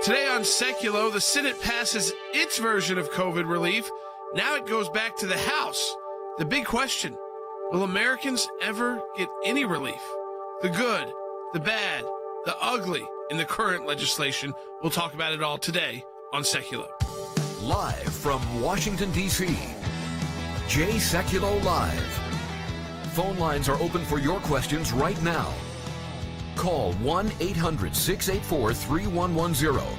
Today on Sekulow, the Senate passes its version of COVID relief. Now it goes back to the House. The big question, will Americans ever get any relief? The good, the bad, the ugly in the current legislation. We'll talk about it all today on Sekulow. Live from Washington, D.C., Jay Sekulow Live. Phone lines are open for your questions right now. Call 1-800-684-3110.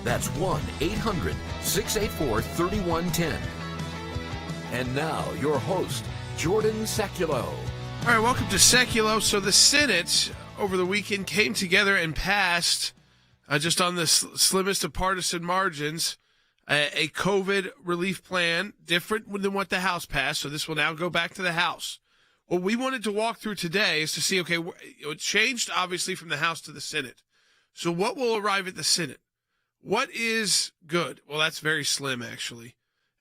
That's 1-800-684-3110. And now, your host, Jordan Sekulow. All right, welcome to Sekulow. So the Senate over the weekend came together and passed, just on the slimmest of partisan margins, a COVID relief plan, different than what the House passed. So this will now go back to the House. What we wanted to walk through today is to see, okay, it changed obviously from the House to the Senate. So what will arrive at the Senate? What is good? Well, that's very slim, actually.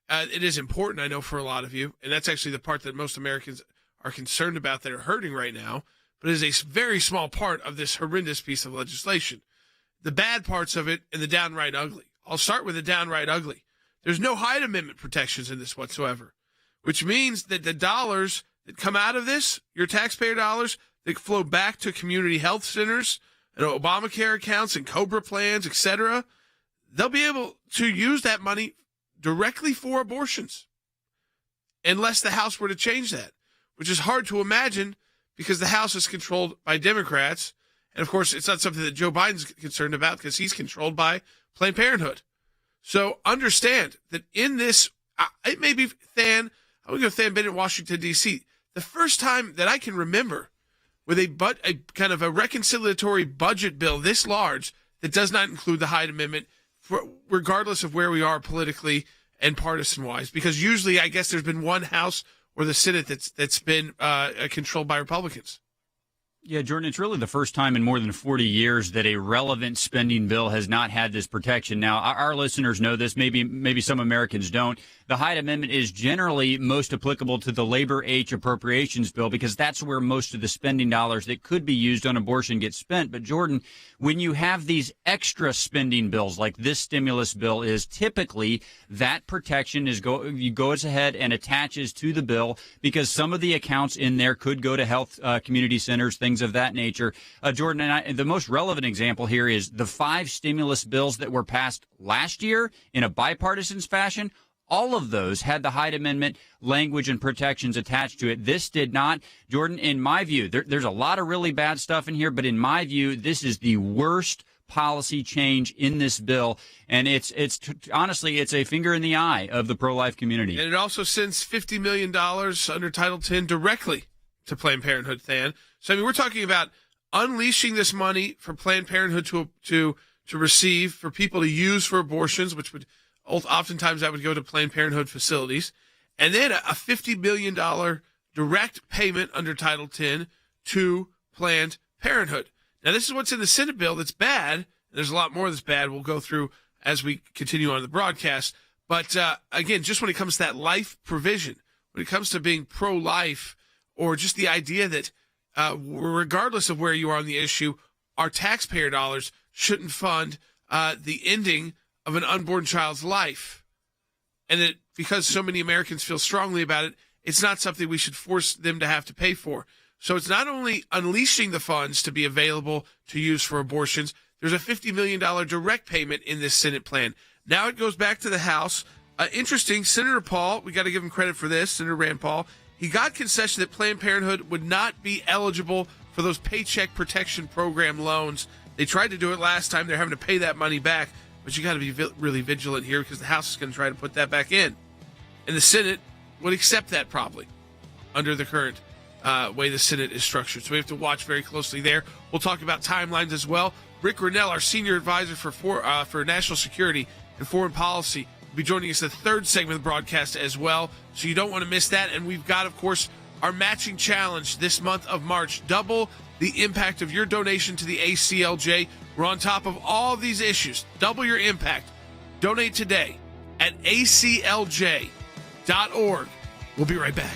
It is important, I know, for a lot of you, and that's actually the part that most Americans are concerned about that are hurting right now, but it is a very small part of this horrendous piece of legislation. The bad parts of it and the downright ugly. I'll start with the downright ugly. There's no Hyde Amendment protections in this whatsoever, which means that the dollars that come out of this, your taxpayer dollars, that flow back to community health centers and Obamacare accounts and COBRA plans, etc., they'll be able to use that money directly for abortions, unless the House were to change that, which is hard to imagine because the House is controlled by Democrats. And, of course, it's not something that Joe Biden's concerned about because he's controlled by Planned Parenthood. So understand that in this, it may be I'm going to go Than Bennett, Washington, D.C., the first time that I can remember with a kind of a reconciliatory budget bill this large that does not include the Hyde Amendment, regardless of where we are politically and partisan-wise, because usually I guess there's been one House or the Senate that's been controlled by Republicans. Yeah, Jordan, it's really the first time in more than 40 years that a relevant spending bill has not had this protection. Now, our listeners know this. Maybe some Americans don't. The Hyde Amendment is generally most applicable to the Labor H Appropriations Bill because that's where most of the spending dollars that could be used on abortion get spent. But, Jordan, when you have these extra spending bills like this stimulus bill is, typically that protection goes ahead and attaches to the bill because some of the accounts in there could go to health community centers, things of that nature. Jordan, and the most relevant example here is the 5 stimulus bills that were passed last year in a bipartisan fashion. All of those had the Hyde Amendment language and protections attached to it. This did not. Jordan, in my view, there's a lot of really bad stuff in here, but in my view, this is the worst policy change in this bill. And honestly, it's a finger in the eye of the pro-life community. And it also sends $50 million under Title X directly to Planned Parenthood, Than. So, I mean, we're talking about unleashing this money for Planned Parenthood to receive, for people to use for abortions, which would oftentimes that would go to Planned Parenthood facilities, and then a $50 million direct payment under Title X to Planned Parenthood. Now, this is what's in the Senate bill that's bad. There's a lot more that's bad we'll go through as we continue on the broadcast. But, again, just when it comes to that life provision, when it comes to being pro-life, or just the idea that regardless of where you are on the issue, our taxpayer dollars shouldn't fund the ending of an unborn child's life. And that because so many Americans feel strongly about it, it's not something we should force them to have to pay for. So it's not only unleashing the funds to be available to use for abortions, there's a $50 million direct payment in this Senate plan. Now it goes back to the House. Interesting, Senator Paul, we got to give him credit for this, Senator Rand Paul, he got concession that Planned Parenthood would not be eligible for those Paycheck Protection Program loans. They tried to do it last time. They're having to pay that money back. But you got to be really vigilant here because the House is going to try to put that back in. And the Senate would accept that probably under the current way the Senate is structured. So we have to watch very closely there. We'll talk about timelines as well. Rick Grinnell, our senior advisor for national security and foreign policy, will be joining us in the third segment of the broadcast as well. So you don't want to miss that. And we've got, of course, our matching challenge this month of March. Double the impact of your donation to the ACLJ. We're on top of all of these issues. Double your impact. Donate today at aclj.org. We'll be right back.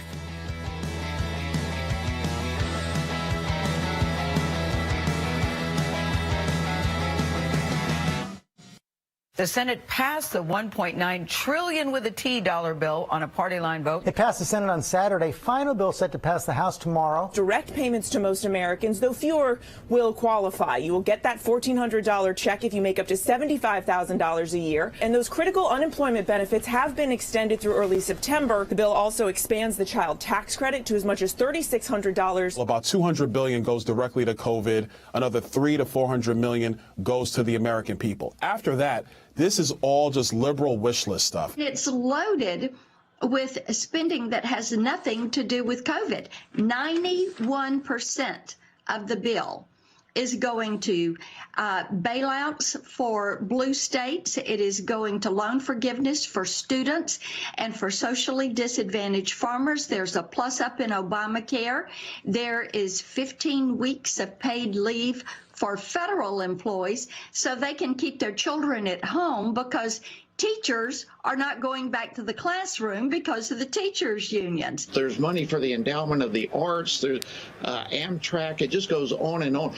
The Senate passed the $1.9 trillion with a T dollar bill on a party line vote. It passed the Senate on Saturday. Final bill set to pass the House tomorrow. Direct payments to most Americans, though fewer will qualify. You will get that $1,400 check if you make up to $75,000 a year. And those critical unemployment benefits have been extended through early September. The bill also expands the child tax credit to as much as $3,600. About $200 billion goes directly to COVID. Another $300 to $400 million goes to the American people. After that, this is all just liberal wish list stuff. It's loaded with spending that has nothing to do with COVID. 91% of the bill is going to bailouts for blue states. It is going to loan forgiveness for students and for socially disadvantaged farmers. There's a plus up in Obamacare. There is 15 weeks of paid leave for federal employees so they can keep their children at home, because teachers are not going back to the classroom because of the teachers' unions. There's money for the endowment of the arts. There's Amtrak. It just goes on and on.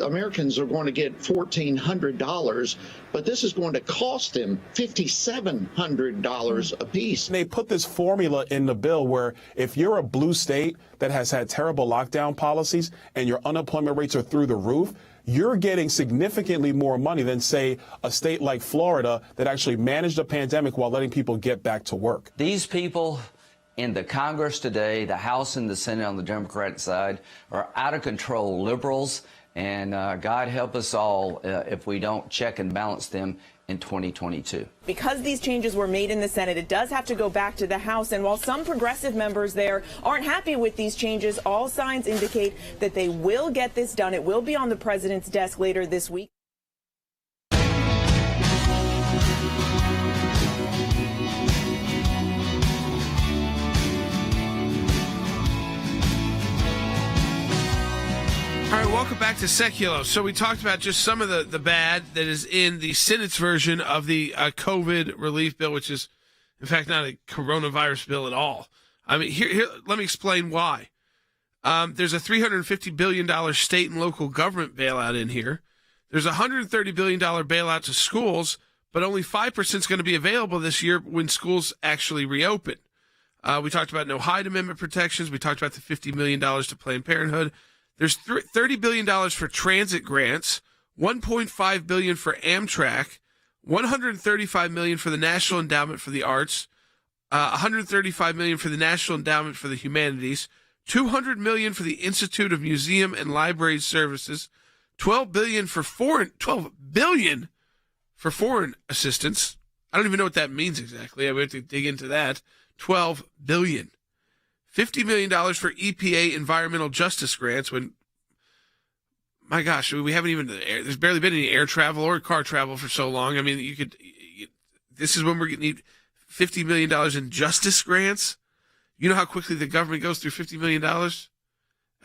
Americans are going to get $1,400, but this is going to cost them $5,700 apiece. They put this formula in the bill where if you're a blue state that has had terrible lockdown policies and your unemployment rates are through the roof, you're getting significantly more money than, say, a state like Florida that actually managed a pandemic while letting people get back to work. These people in the Congress today, the House and the Senate on the Democratic side, are out of control liberals, and God help us all if we don't check and balance them in 2022. Because these changes were made in the Senate, it does have to go back to the House. And while some progressive members there aren't happy with these changes, all signs indicate that they will get this done. It will be on the president's desk later this week. All right, welcome back to Sekulow. So we talked about just some of the bad that is in the Senate's version of the COVID relief bill, which is, in fact, not a coronavirus bill at all. I mean, here let me explain why. There's a $350 billion state and local government bailout in here. There's a $130 billion bailout to schools, but only 5% is going to be available this year when schools actually reopen. We talked about no Hyde Amendment protections. We talked about the $50 million to Planned Parenthood. There's $30 billion for transit grants, $1.5 billion for Amtrak, $135 million for the National Endowment for the Arts, $135 million for the National Endowment for the Humanities, $200 million for the Institute of Museum and Library Services, $12 billion for foreign assistance. I don't even know what that means exactly. We have to dig into that. $12 billion. $50 million for EPA environmental justice grants when, my gosh, we haven't even, there's barely been any air travel or car travel for so long. I mean, this is when we're going to need $50 million in justice grants. You know how quickly the government goes through $50 million at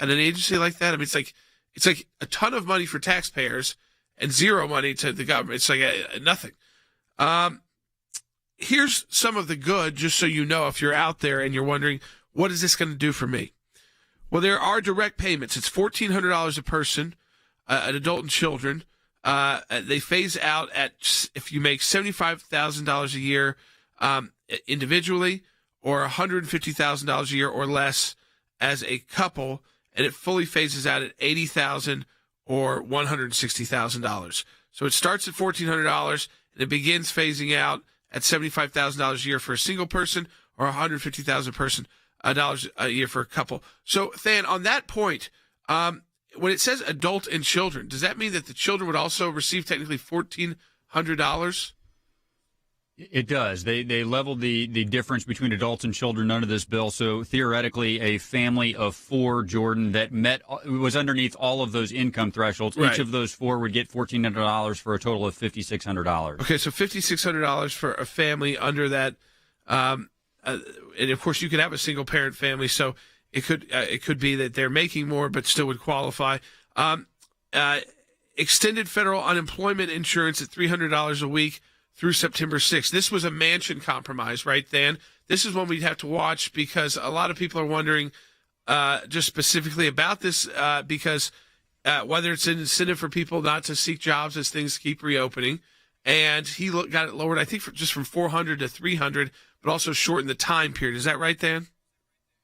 an agency like that? I mean, it's like a ton of money for taxpayers and zero money to the government. It's like nothing. Here's some of the good, just so you know, if you're out there and you're wondering, what is this going to do for me? Well, there are direct payments. It's $1,400 a person, an adult and children. They phase out if you make $75,000 a year individually, or $150,000 a year or less as a couple, and it fully phases out at $80,000 or $160,000. So it starts at $1,400 and it begins phasing out at $75,000 a year for a single person, or $150,000 dollars a year for a couple. So, Than, on that point, when it says adult and children, does that mean that the children would also receive technically $1,400? It does. They leveled the difference between adults and children under this bill. So theoretically, a family of four, Jordan, that was underneath all of those income thresholds. Right. Each of those four would get $1,400 for a total of $5,600. Okay, so $5,600 for a family under that. And of course, you could have a single parent family, so it could be that they're making more but still would qualify. Extended federal unemployment insurance at $300 a week through September 6th. This was a Manchin compromise, right, Dan? This is one we'd have to watch because a lot of people are wondering just specifically about this because whether it's an incentive for people not to seek jobs as things keep reopening, and he got it lowered, I think, just from 400 to 300, but also shortened the time period. Is that right, Dan?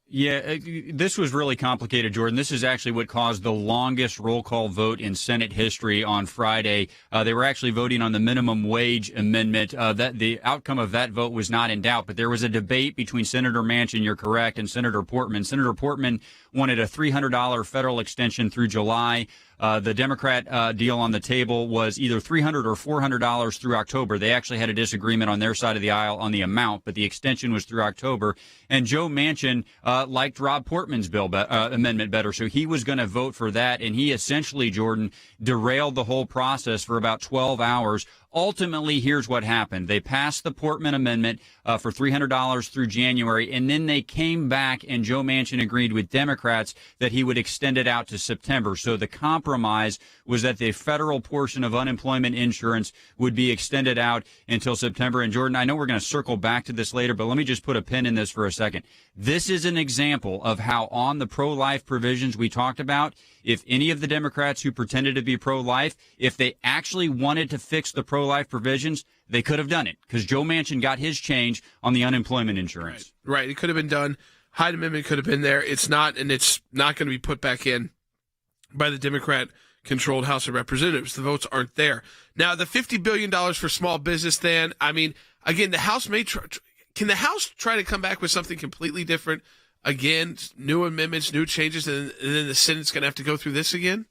Yeah, this was really complicated, Jordan. This is actually what caused the longest roll call vote in Senate history on Friday. They were actually voting on the minimum wage amendment. That the outcome of that vote was not in doubt, but there was a debate between Senator Manchin, you're correct, and Senator Portman. Senator Portman wanted a $300 federal extension through July. The Democrat deal on the table was either $300 or $400 through October. They actually had a disagreement on their side of the aisle on the amount, but the extension was through October. And Joe Manchin liked Rob Portman's bill amendment better, so he was going to vote for that. And he essentially, Jordan, derailed the whole process for about 12 hours. Ultimately, here's what happened. They passed the Portman amendment for $300 through January, and then they came back, and Joe Manchin agreed with Democrats that he would extend it out to September. So the compromise was that the federal portion of unemployment insurance would be extended out until September. And Jordan, I know we're going to circle back to this later, but let me just put a pin in this for a second. This is an example of how on the pro-life provisions we talked about, if any of the Democrats who pretended to be pro-life, if they actually wanted to fix the pro-life provisions, they could have done it because Joe Manchin got his change on the unemployment insurance. Right. It could have been done. Hyde Amendment could have been there. It's not, and it's not going to be put back in by the Democrat-controlled House of Representatives. The votes aren't there. Now, the $50 billion for small business, Dan, I mean, again, the House may can the House try to come back with something completely different? Again, new amendments, new changes, and then the Senate's going to have to go through this again?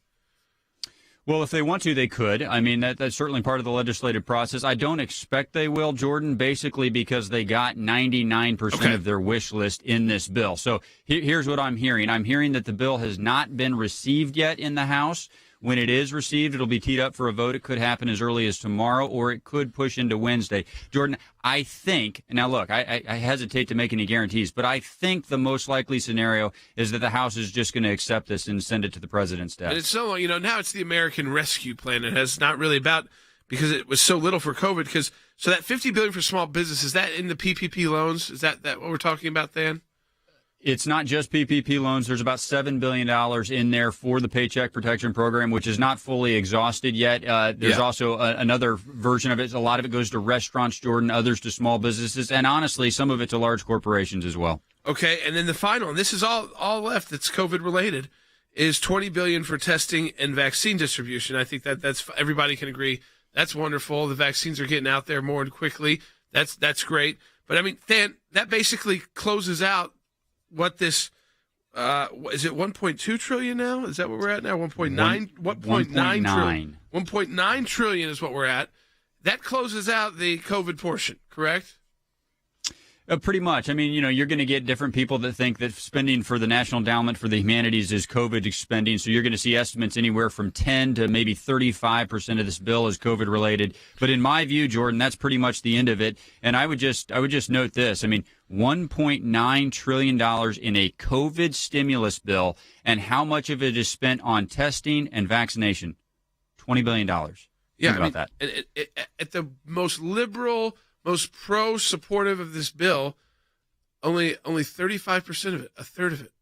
Well, if they want to, they could. I mean, that's certainly part of the legislative process. I don't expect they will, Jordan, basically because they got 99% of their wish list in this bill. So here's what I'm hearing. I'm hearing that the bill has not been received yet in the House. When it is received, it'll be teed up for a vote. It could happen as early as tomorrow, or it could push into Wednesday. Jordan, I think, now look, I hesitate to make any guarantees, but I think the most likely scenario is that the House is just going to accept this and send it to the president's desk. And it's so, now it's the American Rescue Plan. It has not really about, because it was so little for COVID, so that $50 billion for small business, is that in the PPP loans? Is that what we're talking about, Dan? It's not just PPP loans. There's about $7 billion in there for the Paycheck Protection Program, which is not fully exhausted yet. There's also another version of it. A lot of it goes to restaurants, Jordan, others to small businesses, and honestly, some of it to large corporations as well. Okay, and then the final, and this is all left that's COVID-related, is $20 billion for testing and vaccine distribution. I think that's everybody can agree. That's wonderful. The vaccines are getting out there more and quickly. That's great. But, I mean, Dan, that basically closes out what this is it 1.2 trillion now? Is that what we're at now? 1.9 trillion is what we're at. That closes out the COVID portion, correct? Pretty much. I mean, you're going to get different people that think that spending for the National Endowment for the Humanities is COVID spending. So you're going to see estimates anywhere from 10 to maybe 35% of this bill is COVID related. But in my view, Jordan, that's pretty much the end of it. And I would just note this. I mean, $1.9 trillion in a COVID stimulus bill, and how much of it is spent on testing and vaccination? $20 billion. Think about that. At the most liberal, most pro-supportive of this bill, only 35% of it, a third of it,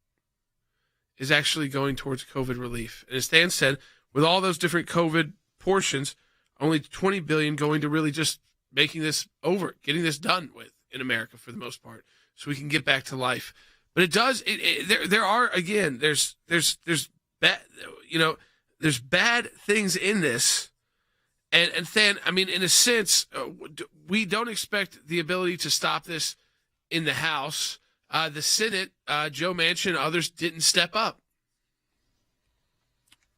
is actually going towards COVID relief. And as Dan said, with all those different COVID portions, only $20 billion going to really just making this over, getting this done with in America for the most part, so we can get back to life. But it does. There are, again, there's bad, there's bad things in this. And then, I mean, in a sense, we don't expect the ability to stop this in the House. The Senate, Joe Manchin, others didn't step up.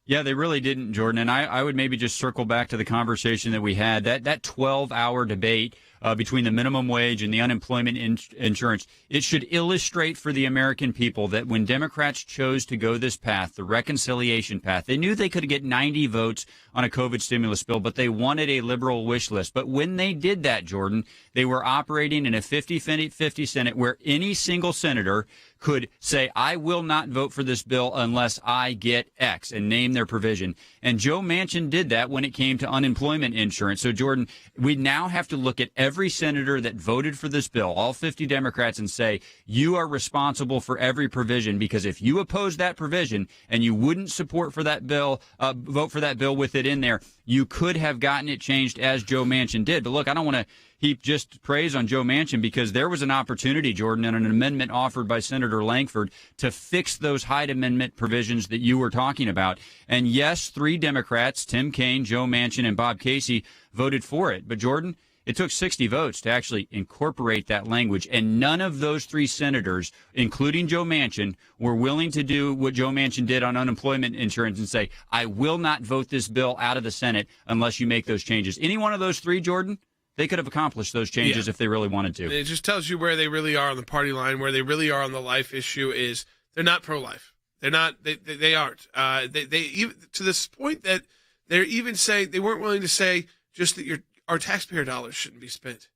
Yeah, they really didn't, Jordan. And I would maybe just circle back to the conversation that we had, that 12-hour debate between the minimum wage and the unemployment insurance. It should illustrate for the American people that when Democrats chose to go this path, the reconciliation path, they knew they could get 90 votes on a COVID stimulus bill, but they wanted a liberal wish list. But when they did that, Jordan, they were operating in a 50-50 Senate where any single senator could say, I will not vote for this bill unless I get X, and name their provision. And Joe Manchin did that when it came to unemployment insurance. So, Jordan, we now have to look at every every senator that voted for this bill, all 50 Democrats, and say, you are responsible for every provision, because if you oppose that provision and you wouldn't support for that bill, vote for that bill with it in there, you could have gotten it changed as Joe Manchin did. But look, I don't want to heap just praise on Joe Manchin, because there was an opportunity, Jordan, and an amendment offered by Senator Langford to fix those Hyde Amendment provisions that you were talking about. And yes, 3 Democrats, Tim Kaine, Joe Manchin, and Bob Casey, voted for it. But Jordan, it took 60 votes to actually incorporate that language, and none of those 3 senators, including Joe Manchin, were willing to do what Joe Manchin did on unemployment insurance and say, I will not vote this bill out of the Senate unless you make those changes. Any one of those 3, Jordan, they could have accomplished those changes if they really wanted to. It just tells you where they really are on the party line, where they really are on the life issue. Is they're not pro-life. They're not. They aren't. They even to this point that they're even saying they weren't willing to say just that our taxpayer dollars shouldn't be spent,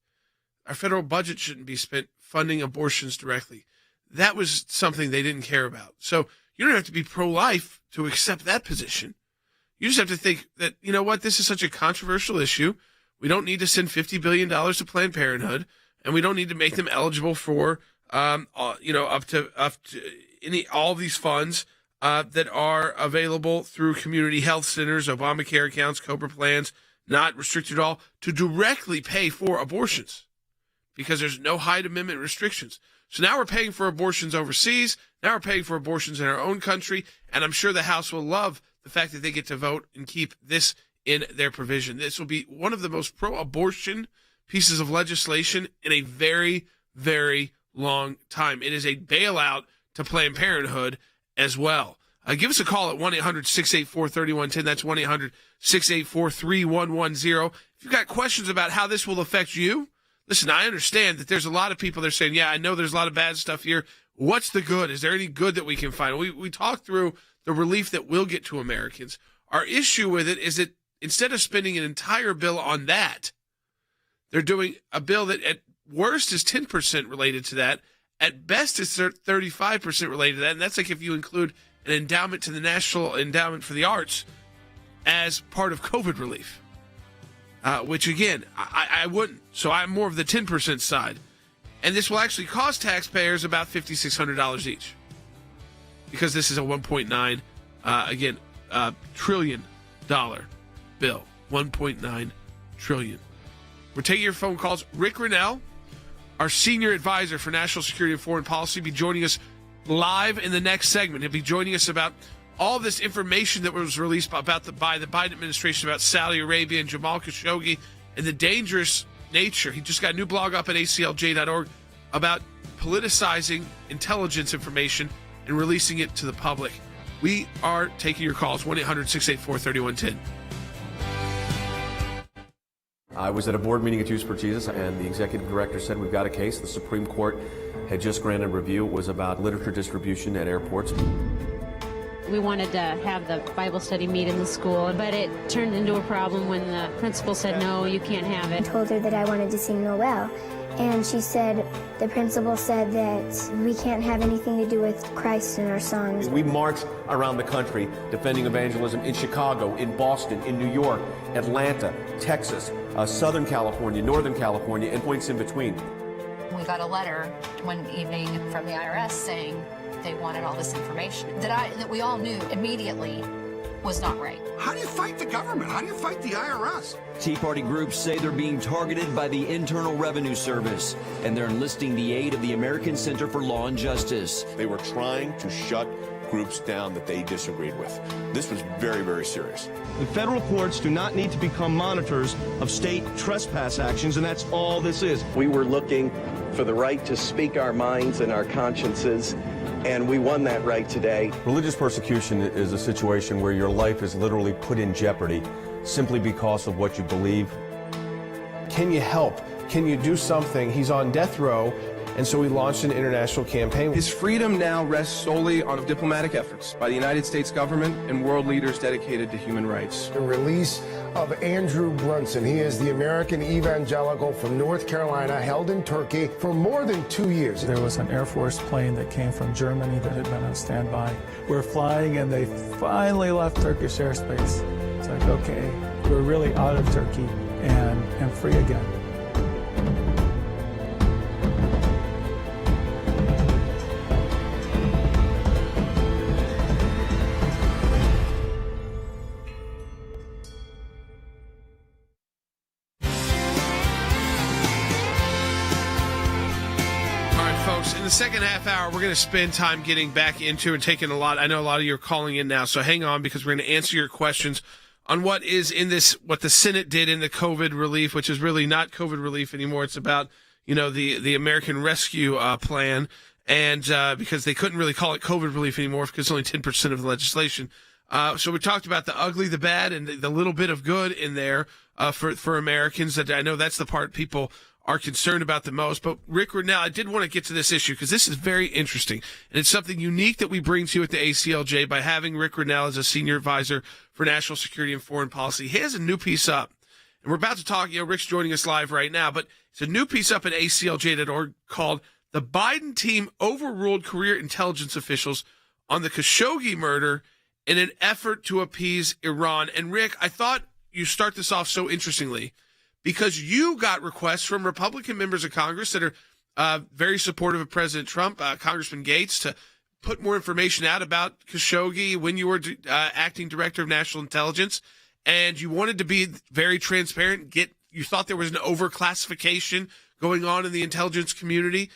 our federal budget shouldn't be spent funding abortions directly. That was something they didn't care about. So you don't have to be pro-life to accept that position. You just have to think that, you know what, this is such a controversial issue. We don't need to send $50 billion to Planned Parenthood, and we don't need to make them eligible for, up to all these funds that are available through community health centers, Obamacare accounts, COBRA plans, not restricted at all, to directly pay for abortions, because there's no Hyde Amendment restrictions. So now we're paying for abortions overseas. Now we're paying for abortions in our own country, and I'm sure the House will love the fact that they get to vote and keep this in their provision. This will be one of the most pro-abortion pieces of legislation in a very, very long time. It is a bailout to Planned Parenthood as well. Give us a call at 1-800-684-3110. That's 1-800-684-3110. If you've got questions about how this will affect you, listen, I understand that there's a lot of people that are saying, yeah, I know there's a lot of bad stuff here. What's the good? Is there any good that we can find? We talked through the relief that will get to Americans. Our issue with it is that instead of spending an entire bill on that, they're doing a bill that at worst is 10% related to that. At best is 35% related to that. And that's like if you include an endowment to the National Endowment for the Arts as part of COVID relief, which, again, I wouldn't. So I'm more of the 10% side. And this will actually cost taxpayers about $5,600 each, because this is a $1.9 trillion bill. $1.9 trillion. We're taking your phone calls. Rick Rennell, our senior advisor for national security and foreign policy, will be joining us live in the next segment. He'll be joining us about all this information that was released by the Biden administration about Saudi Arabia and Jamal Khashoggi and the dangerous nature. He just got a new blog up at ACLJ.org about politicizing intelligence information and releasing it to the public. We are taking your calls, 1-800-684-3110. I was at a board meeting at Youth for Jesus, and the executive director said, we've got a case. The Supreme Court had just granted review. It was about literature distribution at airports. We wanted to have the Bible study meet in the school, but it turned into a problem when the principal said, no, you can't have it. I told her that I wanted to sing Noel, and she said, the principal said that we can't have anything to do with Christ in our songs. We marched around the country defending evangelism in Chicago, in Boston, in New York, Atlanta, Texas, Southern California, Northern California, and points in between. We got a letter one evening from the IRS saying they wanted all this information that we all knew immediately was not right. How do you fight the government? How do you fight the IRS? Tea Party groups say they're being targeted by the Internal Revenue Service, and they're enlisting the aid of the American Center for Law and Justice. They were trying to shut groups down that they disagreed with. This was very, very serious. The federal courts do not need to become monitors of state trespass actions, and that's all this is. We were looking for the right to speak our minds and our consciences, and we won that right today. Religious persecution is a situation where your life is literally put in jeopardy simply because of what you believe. Can you help? Can you do something? He's on death row, and so we launched an international campaign. His freedom now rests solely on diplomatic efforts by the United States government and world leaders dedicated to human rights. The release of Andrew Brunson. He is the American evangelical from North Carolina, held in Turkey for more than 2 years. There was an Air Force plane that came from Germany that had been on standby. We're flying, and they finally left Turkish airspace. It's like, okay, we're really out of Turkey and free again. folks. In the second half hour, we're going to spend time getting back into and taking I know a lot of you are calling in now, so hang on because we're going to answer your questions on what is in this, what the Senate did in the COVID relief, which is really not COVID relief anymore. It's about, the American Rescue Plan. And because they couldn't really call it COVID relief anymore because it's only 10% of the legislation. So we talked about the ugly, the bad, and the little bit of good in there for Americans. That I know that's the part people are concerned about the most. But Rick Grenell, I did want to get to this issue because this is very interesting. And it's something unique that we bring to you at the ACLJ by having Rick Grenell as a senior advisor for national security and foreign policy. He has a new piece up. And we're about to talk, Rick's joining us live right now, but it's a new piece up at ACLJ.org called "The Biden Team Overruled Career Intelligence Officials on the Khashoggi Murder in an Effort to Appease Iran." And Rick, I thought you start this off so interestingly because you got requests from Republican members of Congress that are very supportive of President Trump, Congressman Gates, to put more information out about Khashoggi when you were acting director of national intelligence. And you wanted to be very transparent. You thought there was an overclassification going on in the intelligence community.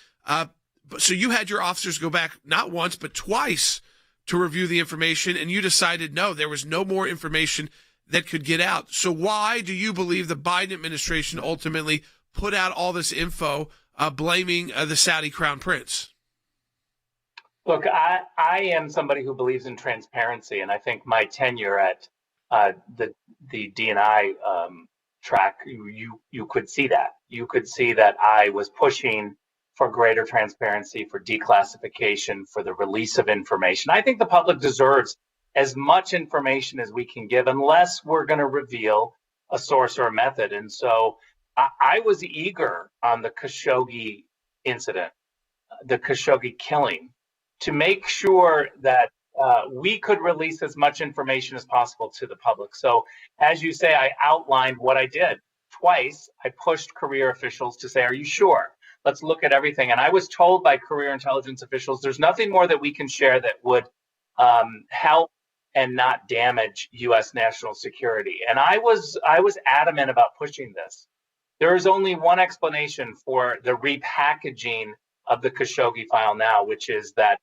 So you had your officers go back not once, but twice to review the information, and you decided, no, there was no more information that could get out. So why do you believe the Biden administration ultimately put out all this info blaming the Saudi crown prince? Look, I am somebody who believes in transparency, and I think my tenure at the DNI track, you could see that. You could see that I was pushing for greater transparency, for declassification, for the release of information. I think the public deserves as much information as we can give, unless we're going to reveal a source or a method. And so I was eager on the Khashoggi incident, the Khashoggi killing, to make sure that we could release as much information as possible to the public. So as you say, I outlined what I did. Twice, I pushed career officials to say, are you sure? Let's look at everything. And I was told by career intelligence officials, there's nothing more that we can share that would help and not damage U.S. national security. And I was adamant about pushing this. There is only one explanation for the repackaging of the Khashoggi file now, which is that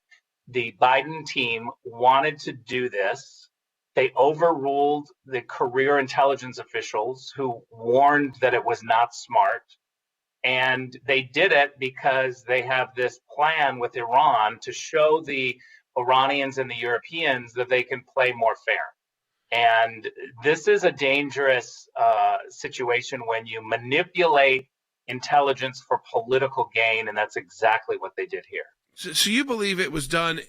the Biden team wanted to do this. They overruled the career intelligence officials who warned that it was not smart. And they did it because they have this plan with Iran to show the Iranians and the Europeans that they can play more fair. And this is a dangerous situation when you manipulate intelligence for political gain, and that's exactly what they did here. So you believe it was done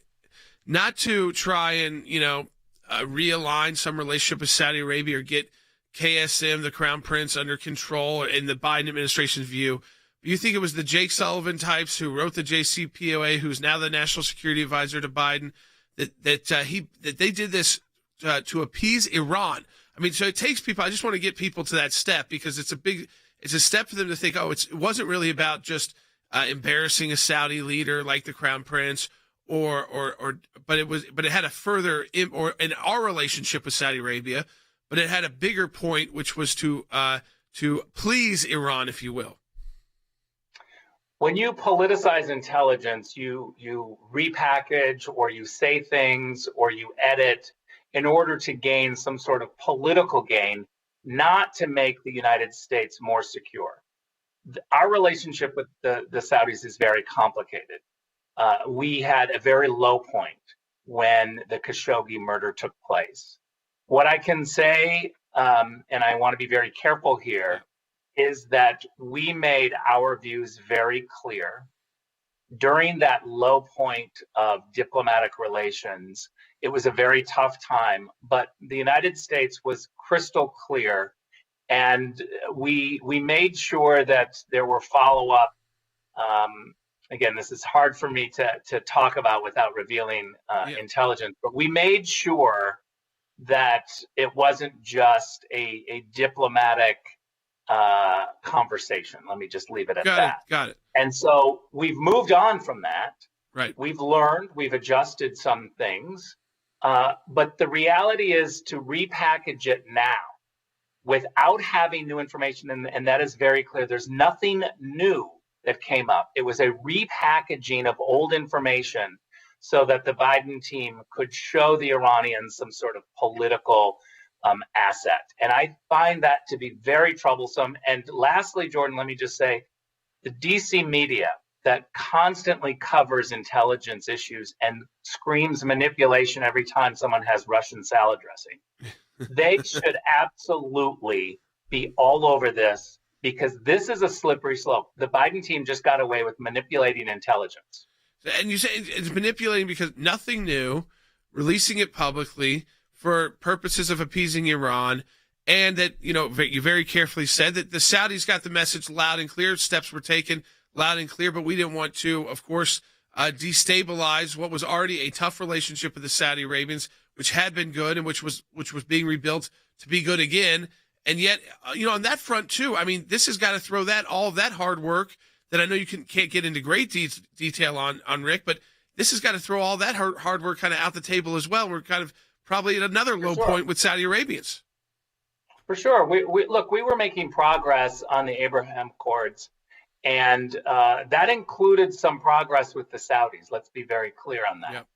not to try and, realign some relationship with Saudi Arabia or get KSM, the crown prince, under control in the Biden administration's view. You think it was the Jake Sullivan types who wrote the JCPOA, who's now the national security advisor to Biden, that they did this to appease Iran? I mean, so it takes people. I just want to get people to that step because it's a step for them to think, it wasn't really about just embarrassing a Saudi leader like the crown prince, but it had a further in our relationship with Saudi Arabia. But it had a bigger point, which was to please Iran, if you will. When you politicize intelligence, you repackage or you say things or you edit in order to gain some sort of political gain, not to make the United States more secure. Our relationship with the Saudis is very complicated. We had a very low point when the Khashoggi murder took place. What I can say, and I want to be very careful here, is that we made our views very clear. During that low point of diplomatic relations, it was a very tough time, but the United States was crystal clear, and we made sure that there were follow-up. Again, this is hard for me to talk about without revealing intelligence, but we made sure that it wasn't just a diplomatic conversation. Let me just leave it at that. Got it. And so we've moved on from that. Right. We've learned, we've adjusted some things, but the reality is to repackage it now without having new information, and that is very clear. There's nothing new that came up. It was a repackaging of old information so that the Biden team could show the Iranians some sort of political asset. And I find that to be very troublesome. And lastly, Jordan, let me just say, the DC media that constantly covers intelligence issues and screams manipulation every time someone has Russian salad dressing, they should absolutely be all over this, because this is a slippery slope. The Biden team just got away with manipulating intelligence. And you say it's manipulating because nothing new, releasing it publicly for purposes of appeasing Iran, and that, you very carefully said that the Saudis got the message loud and clear, steps were taken loud and clear, but we didn't want to, of course, destabilize what was already a tough relationship with the Saudi Arabians, which had been good and which was being rebuilt to be good again. And yet, on that front too, I mean, this has got to throw all of that hard work that I know you can't get into great detail on, Rick, but this has got to throw all that hard work kind of out the table as well. We're kind of probably at another low point with Saudi Arabians. For sure. We were making progress on the Abraham Accords, and that included some progress with the Saudis. Let's be very clear on that. Yep.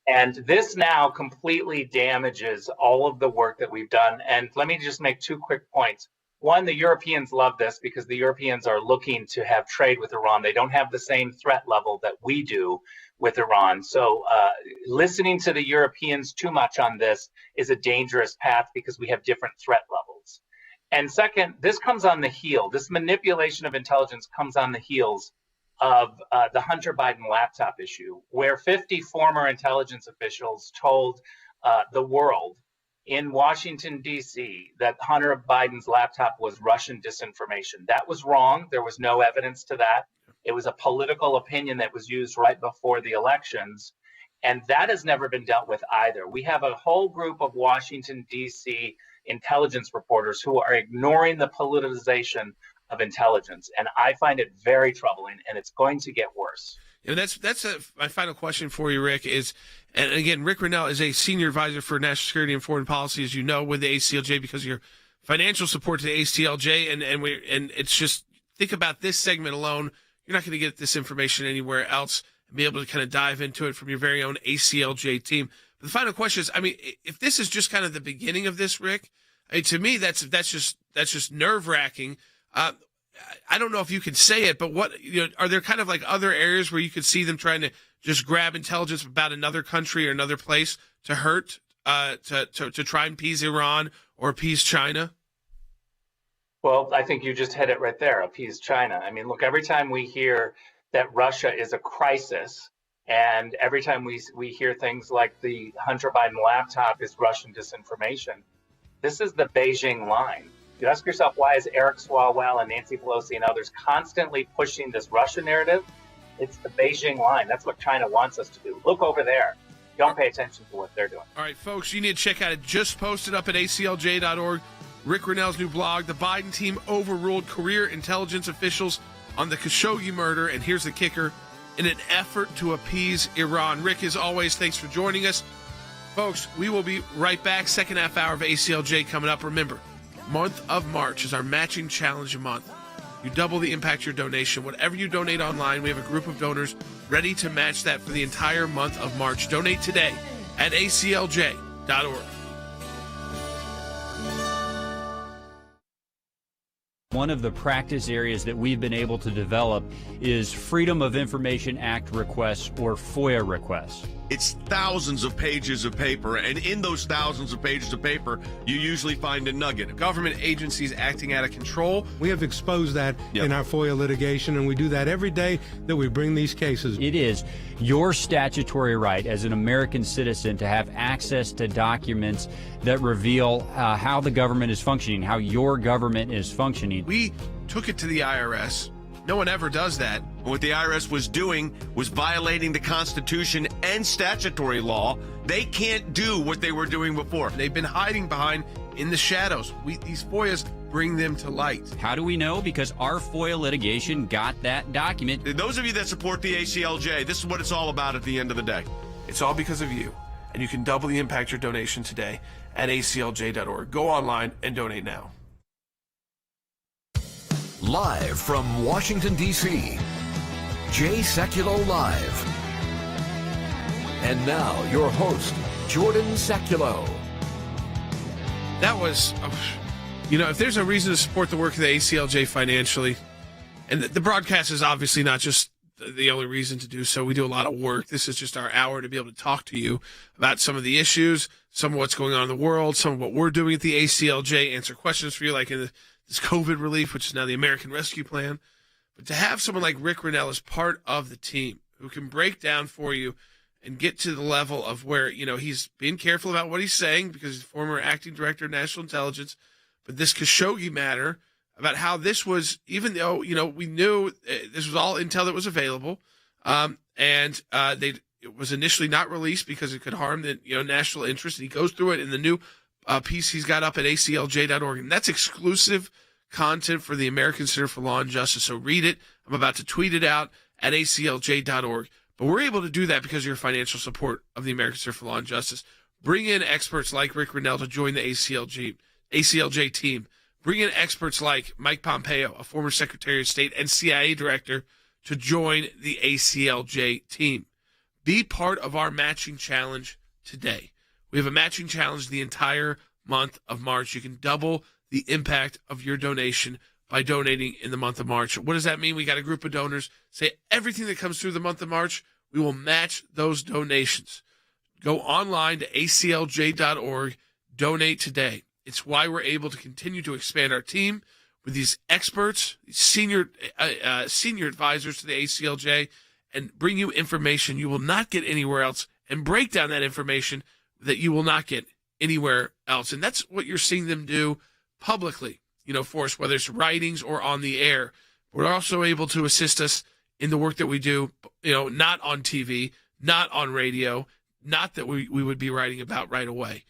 And this now completely damages all of the work that we've done. And let me just make two quick points. One, the Europeans love this because the Europeans are looking to have trade with Iran. They don't have the same threat level that we do with Iran. So listening to the Europeans too much on this is a dangerous path because we have different threat levels. And second, this comes on the heel. This manipulation of intelligence comes on the heels of the Hunter Biden laptop issue, where 50 former intelligence officials told the world in Washington, D.C., that Hunter Biden's laptop was Russian disinformation. That was wrong. There was no evidence to that. It was a political opinion that was used right before the elections. And that has never been dealt with either. We have a whole group of Washington, D.C. intelligence reporters who are ignoring the politicization of intelligence. And I find it very troubling, and it's going to get worse. And that's my final question for you, Rick, is, and again, Rick Rennell is a senior advisor for national security and foreign policy, as you know, with the ACLJ because of your financial support to the ACLJ. And it's just, think about this segment alone. You're not going to get this information anywhere else and be able to kind of dive into it from your very own ACLJ team. But the final question is, I mean, if this is just kind of the beginning of this, Rick, I mean, to me, that's just nerve wracking. I don't know if you can say it, but are there kind of like other areas where you could see them trying to just grab intelligence about another country or another place to hurt, to try and appease Iran or appease China? Well, I think you just hit it right there, appease China. I mean, look, every time we hear that Russia is a crisis, and every time we hear things like the Hunter Biden laptop is Russian disinformation, this is the Beijing line. You ask yourself, why is Eric Swalwell and Nancy Pelosi and others constantly pushing this Russia narrative? It's the Beijing line. That's what China wants us to do. Look over there. Don't pay attention to what they're doing. All right, folks, you need to check out it. Just posted up at aclj.org. Rick Rennell's new blog, The Biden Team Overruled Career Intelligence Officials on the Khashoggi Murder. And here's the kicker, in an effort to appease Iran. Rick, as always, thanks for joining us. Folks, we will be right back. Second half hour of ACLJ coming up. Remember, month of March is our matching challenge month. You double the impact your donation. Whatever you donate online, we have a group of donors ready to match that for the entire month of March. Donate today at aclj.org. One of the practice areas that we've been able to develop is Freedom of Information Act requests, or FOIA requests. It's thousands of pages of paper, and in those thousands of pages of paper, you usually find a nugget. Government agencies acting out of control. We have exposed that in our FOIA litigation, and we do that every day that we bring these cases. It is your statutory right as an American citizen to have access to documents that reveal how the government is functioning, how your government is functioning. We took it to the IRS. No one ever does that. What the IRS was doing was violating the Constitution and statutory law. They can't do what they were doing before. They've been hiding behind in the shadows. These FOIAs bring them to light. How do we know? Because our FOIA litigation got that document. Those of you that support the ACLJ, this is what it's all about at the end of the day. It's all because of you. And you can double the impact your donation today at aclj.org. Go online and donate now. Live from Washington, D.C., Jay Sekulow Live. And now, your host, Jordan Sekulow. That was, if there's a reason to support the work of the ACLJ financially, and the broadcast is obviously not just the only reason to do so. We do a lot of work. This is just our hour to be able to talk to you about some of the issues, some of what's going on in the world, some of what we're doing at the ACLJ, answer questions for you like in this COVID relief, which is now the American Rescue Plan. But to have someone like Rick Grenell as part of the team who can break down for you and get to the level of where, he's being careful about what he's saying because he's former acting director of national intelligence, but this Khashoggi matter about how this was, even though, we knew this was all intel that was available, it was initially not released because it could harm the national interest. And he goes through it in the new piece he's got up at ACLJ.org. And that's exclusive content for the American Center for Law and Justice. So read it. I'm about to tweet it out at ACLJ.org. But we're able to do that because of your financial support of the American Center for Law and Justice. Bring in experts like Rick Grenell to join the ACLJ team. Bring in experts like Mike Pompeo, a former Secretary of State and CIA director, to join the ACLJ team. Be part of our matching challenge today. We have a matching challenge the entire month of March. You can double the impact of your donation by donating in the month of March. What does that mean? We got a group of donors. Say everything that comes through the month of March, we will match those donations. Go online to aclj.org. Donate today. It's why we're able to continue to expand our team with these experts, these senior advisors to the ACLJ, and bring you information you will not get anywhere else and break down that information that you will not get anywhere else. And that's what you're seeing them do publicly, for us, whether it's writings or on the air. We're also able to assist us in the work that we do, not on TV, not on radio, not that we would be writing about right away.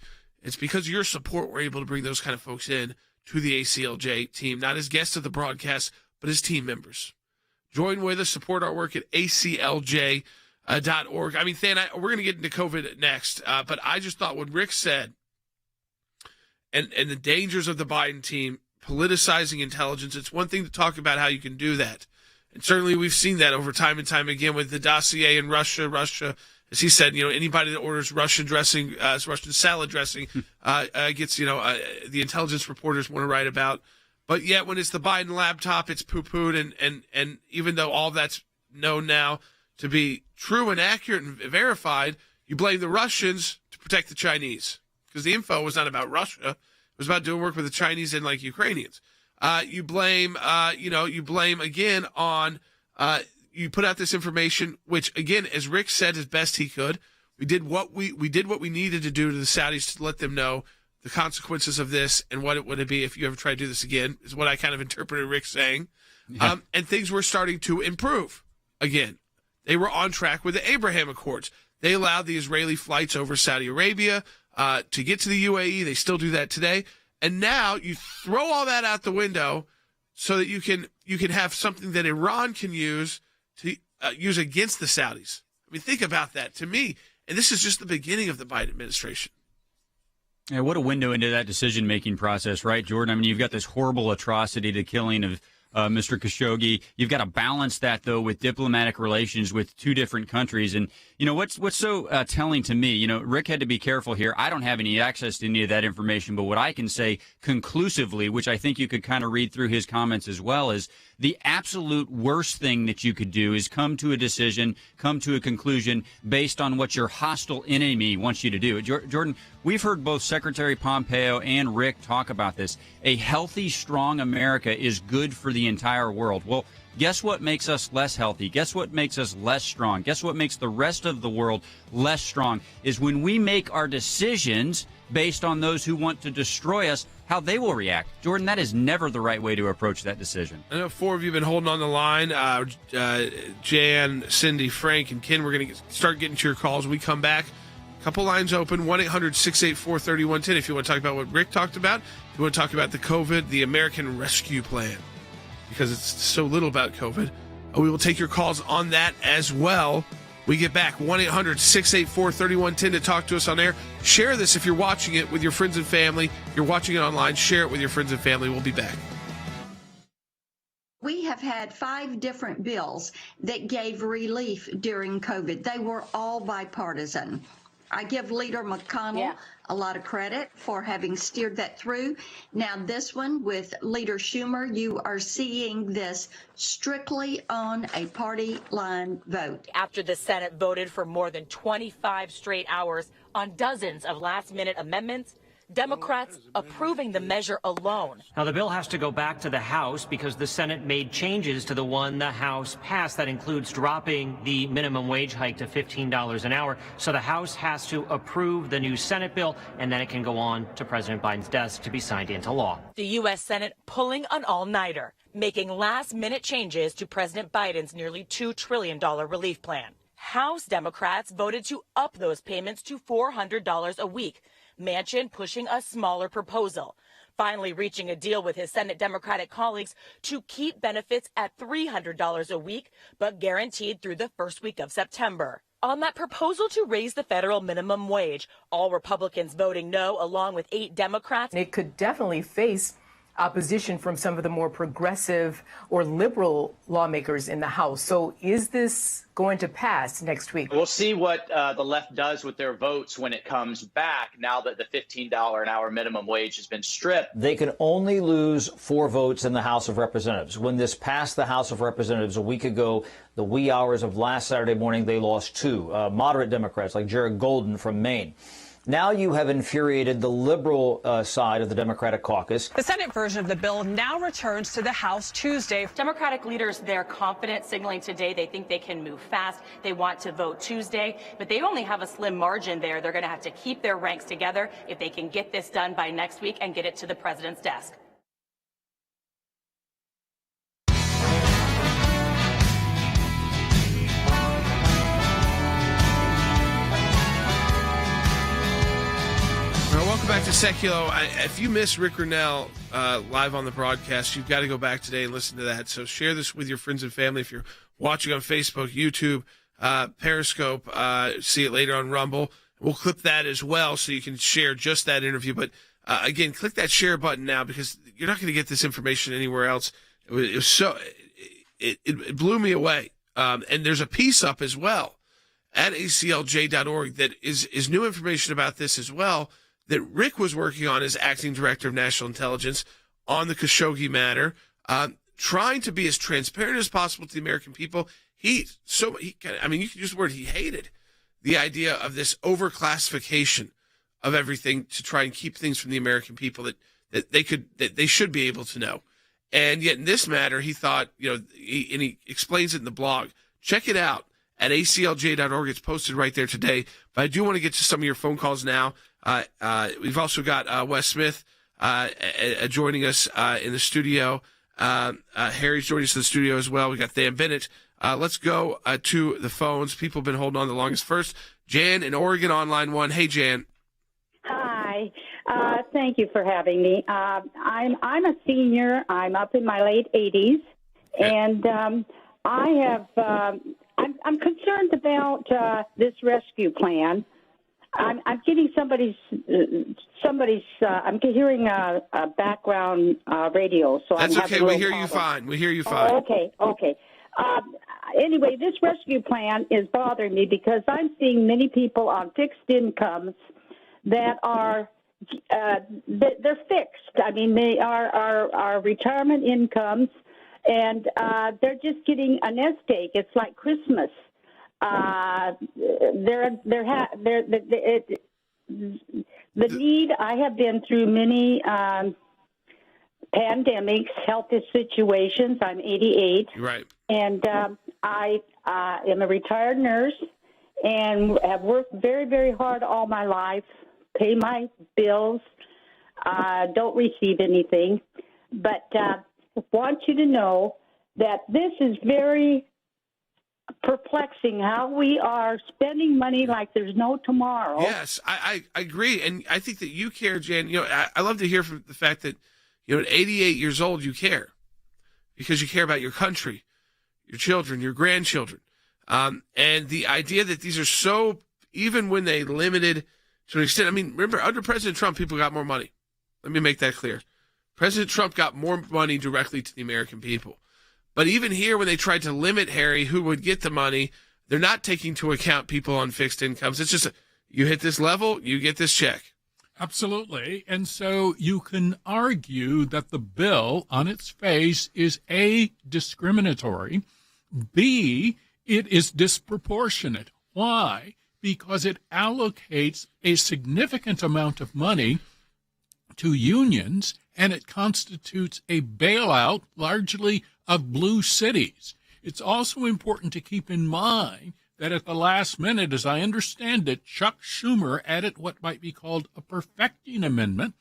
It's because of your support we're able to bring those kind of folks in to the ACLJ team, not as guests of the broadcast, but as team members. Join with us, support our work at aclj.org. I mean, Than, we're going to get into COVID next, but I just thought what Rick said and the dangers of the Biden team politicizing intelligence, it's one thing to talk about how you can do that. And certainly we've seen that over time and time again with the dossier in Russia, as he said, anybody that orders Russian dressing, Russian salad dressing, gets, the intelligence reporters want to write about. But yet when it's the Biden laptop, it's poo-pooed. And even though all that's known now to be true and accurate and verified, you blame the Russians to protect the Chinese. Because the info was not about Russia. It was about doing work with the Chinese and Ukrainians. You blame again on, you put out this information, which again, as Rick said as best he could, we did what we needed to do to the Saudis to let them know the consequences of this and what it would be if you ever try to do this again, is what I kind of interpreted Rick saying. Yeah. And things were starting to improve again. They were on track with the Abraham Accords. They allowed the Israeli flights over Saudi Arabia to get to the UAE. They still do that today. And now you throw all that out the window so that you can have something that Iran can use to use against the Saudis. I mean, think about that. To me, and this is just the beginning of the Biden administration. Yeah, what a window into that decision-making process, right, Jordan? I mean, you've got this horrible atrocity, the killing of Mr. Khashoggi. You've got to balance that, though, with diplomatic relations with two different countries. And, what's so telling to me, Rick had to be careful here. I don't have any access to any of that information, but what I can say conclusively, which I think you could kind of read through his comments as well, is the absolute worst thing that you could do is come to a decision, come to a conclusion based on what your hostile enemy wants you to do. Jordan, we've heard both Secretary Pompeo and Rick talk about this. A healthy, strong America is good for the entire world. Well, guess what makes us less healthy? Guess what makes us less strong? Guess what makes the rest of the world less strong? Is when we make our decisions based on those who want to destroy us, how they will react. Jordan, that is never the right way to approach that decision. I know 4 of you have been holding on the line. Jan, Cindy, Frank, and Ken, we're going to start getting to your calls when we come back. A couple lines open, 1-800-684-3110 if you want to talk about what Rick talked about. If you want to talk about the COVID, the American Rescue Plan, because it's so little about COVID. We will take your calls on that as well. We get back, 1-800-684-3110 to talk to us on air. Share this if you're watching it with your friends and family. If you're watching it online, share it with your friends and family. We'll be back. We have had 5 different bills that gave relief during COVID. They were all bipartisan. I give Leader McConnell a lot of credit for having steered that through. Now, this one with Leader Schumer, you are seeing this strictly on a party line vote. After the Senate voted for more than 25 straight hours on dozens of last-minute amendments, Democrats approving the measure alone. Now, the bill has to go back to the House because the Senate made changes to the one the House passed. That includes dropping the minimum wage hike to $15 an hour. So the House has to approve the new Senate bill, and then it can go on to President Biden's desk to be signed into law. The U.S. Senate pulling an all-nighter, making last-minute changes to President Biden's nearly $2 trillion relief plan. House Democrats voted to up those payments to $400 a week. Manchin pushing a smaller proposal, finally reaching a deal with his Senate Democratic colleagues to keep benefits at $300 a week, but guaranteed through the first week of September. On that proposal to raise the federal minimum wage, all Republicans voting no, along with 8 Democrats. It could definitely face opposition from some of the more progressive or liberal lawmakers in the House. So is this going to pass next week? We'll see what the left does with their votes when it comes back, now that the $15 an hour minimum wage has been stripped. They can only lose 4 votes in the House of Representatives. When this passed the House of Representatives a week ago, the wee hours of last Saturday morning, they lost 2 moderate Democrats like Jared Golden from Maine. Now you have infuriated the liberal side of the Democratic caucus. The Senate version of the bill now returns to the House Tuesday. Democratic leaders, they're confident, signaling today they think they can move fast. They want to vote Tuesday, but they only have a slim margin there. They're going to have to keep their ranks together if they can get this done by next week and get it to the president's desk. Welcome back to Sekulow. If you miss Rick Grinnell live on the broadcast, you've got to go back today and listen to that. So share this with your friends and family. If you're watching on Facebook, YouTube, Periscope, see it later on Rumble. We'll clip that as well so you can share just that interview. But again, click that share button now because you're not going to get this information anywhere else. It blew me away. And there's a piece up as well at ACLJ.org that is new information about this as well, that Rick was working on as acting director of national intelligence on the Khashoggi matter, trying to be as transparent as possible to the American people. You can use the word, he hated the idea of this overclassification of everything to try and keep things from the American people that they should be able to know. And yet in this matter, he thought, and he explains it in the blog. Check it out at aclj.org. It's posted right there today. But I do want to get to some of your phone calls now. We've also got Wes Smith joining us in the studio. Harry's joining us in the studio as well. We got Dan Bennett. Let's go to the phones. People have been holding on the longest. First, Jan in Oregon on line 1. Hey, Jan. Hi. Thank you for having me. I'm a senior. I'm up in my late 80s, and I'm concerned about this rescue plan. I'm getting I'm hearing a background radio. So that's I'm okay. We hear you fine. Oh, okay. Anyway, this rescue plan is bothering me because I'm seeing many people on fixed incomes that are they're fixed. I mean, they are retirement incomes, and they're just getting a nest egg. It's like Christmas. The need. I have been through many pandemics, health situations. I'm 88, right, and I am a retired nurse and have worked very, very hard all my life. Pay my bills. Don't receive anything, but want you to know that this is very perplexing how we are spending money like there's no tomorrow. Yes, I agree. And I think that you care, Jan. I love to hear from the fact that, at 88 years old, you care because you care about your country, your children, your grandchildren. And the idea that these are so, even when they limited to an extent, remember, under President Trump, people got more money. Let me make that clear. President Trump got more money directly to the American people. But even here, when they tried to limit, Harry, who would get the money, they're not taking into account people on fixed incomes. It's just you hit this level, you get this check. Absolutely. And so you can argue that the bill on its face is A, discriminatory, B, it is disproportionate. Why? Because it allocates a significant amount of money to unions, and it constitutes a bailout largely of blue cities. It's also important to keep in mind that at the last minute, as I understand it, Chuck Schumer added what might be called a perfecting amendment,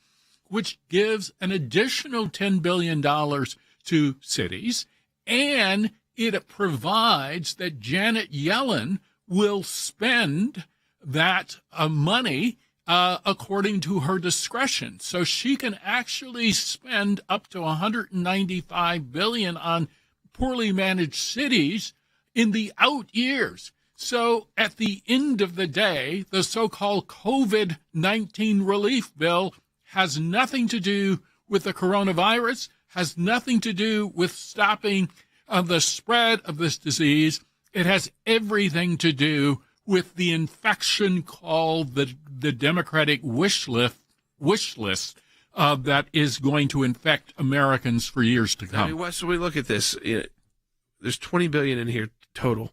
which gives an additional $10 billion to cities, and it provides that Janet Yellen will spend that money according to her discretion. So she can actually spend up to $195 billion on poorly managed cities in the out years. So at the end of the day, the so-called COVID-19 relief bill has nothing to do with the coronavirus, has nothing to do with stopping the spread of this disease. It has everything to do with the infection called the Democratic wish list that is going to infect Americans for years to come. I mean, Wes, when we look at this, there's $20 billion in here total.